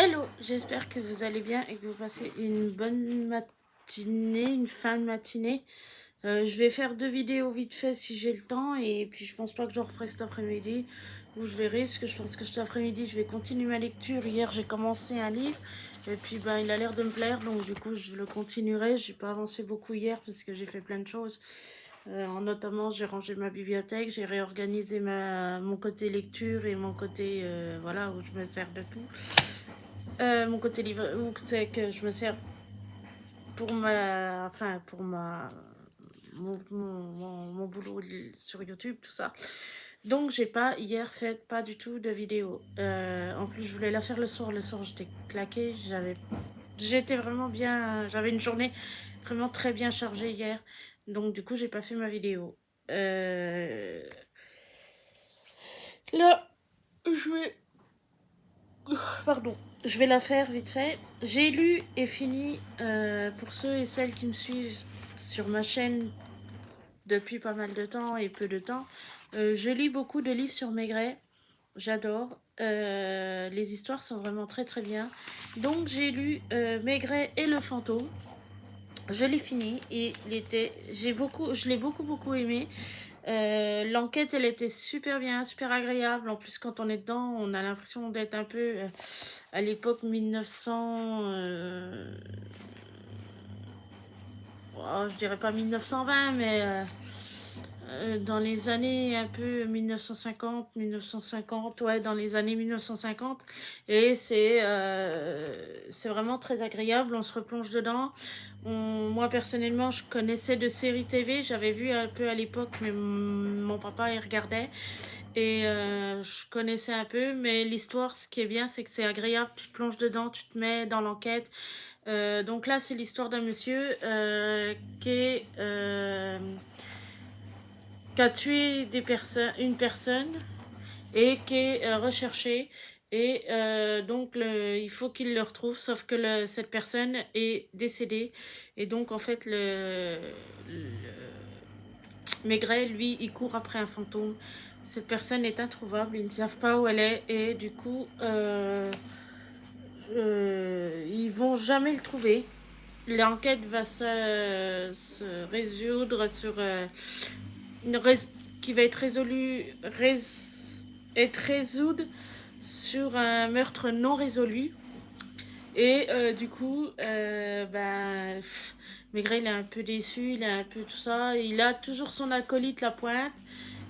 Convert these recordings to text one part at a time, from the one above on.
Hello, j'espère que vous allez bien et que vous passez une bonne matinée, une fin de matinée. Je vais faire 2 vidéos vite fait si j'ai le temps et puis je pense pas que j'en referai cet après-midi ou je verrai parce que je pense que cet après-midi je vais continuer ma lecture. Hier j'ai commencé un livre et puis ben il a l'air de me plaire donc du coup je le continuerai. J'ai pas avancé beaucoup hier parce que j'ai fait plein de choses. Notamment j'ai rangé ma bibliothèque, j'ai réorganisé mon côté lecture et mon côté voilà où je me sers de tout. Mon côté livre, ou c'est que je me sers pour mon boulot sur YouTube, tout ça. Donc j'ai pas hier fait pas du tout de vidéo. En plus je voulais la faire le soir. Le soir j'étais claquée, j'étais vraiment bien, j'avais une journée vraiment très bien chargée hier. Donc du coup j'ai pas fait ma vidéo. Euh, Là je vais Pardon, je vais la faire vite fait. J'ai lu et fini, pour ceux et celles qui me suivent sur ma chaîne depuis pas mal de temps et peu de temps, je lis beaucoup de livres sur Maigret. J'adore. Les histoires sont vraiment très très bien. Donc j'ai lu Maigret et le fantôme. Je l'ai fini et je l'ai beaucoup aimé. L'enquête, elle était super bien, super agréable. En plus, quand on est dedans, on a l'impression d'être un peu à l'époque 1900. Je dirais pas 1920, mais dans les années un peu 1950, ouais, dans les années 1950. Et c'est vraiment très agréable, on se replonge dedans. Moi, personnellement, je connaissais de séries TV, j'avais vu un peu à l'époque, mais mon papa, il regardait. Et je connaissais un peu, mais l'histoire, ce qui est bien, c'est que c'est agréable, tu te plonges dedans, tu te mets dans l'enquête. Donc là, c'est l'histoire d'un monsieur qui a tué une personne et qui est recherché. Et donc, il faut qu'il le retrouve, sauf que cette personne est décédée. Et donc, en fait, Maigret, lui, il court après un fantôme. Cette personne est introuvable, ils ne savent pas où elle est. Et du coup, ils vont jamais le trouver. L'enquête va se résoudre sur qui va être résoudre sur un meurtre non résolu. Et du coup, Maigret, il est un peu déçu, il est un peu tout ça. Il a toujours son acolyte La Pointe.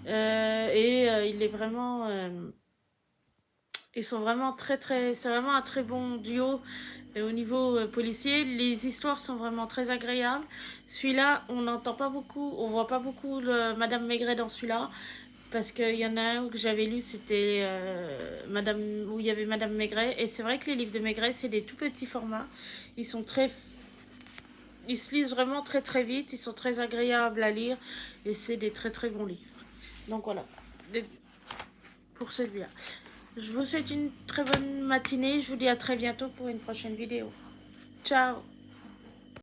Il est vraiment. Ils sont vraiment très. C'est vraiment un très bon duo. Et au niveau policier, les histoires sont vraiment très agréables. Celui-là, on n'entend pas beaucoup, on voit pas beaucoup Madame Maigret dans celui-là. Parce qu'il y en a un que j'avais lu, c'était où il y avait Madame Maigret. Et c'est vrai que les livres de Maigret, c'est des tout petits formats. Ils sont ils se lisent vraiment très vite. Ils sont très agréables à lire. Et c'est des très bons livres. Donc voilà, pour celui-là. Je vous souhaite une très bonne matinée. Je vous dis à très bientôt pour une prochaine vidéo. Ciao!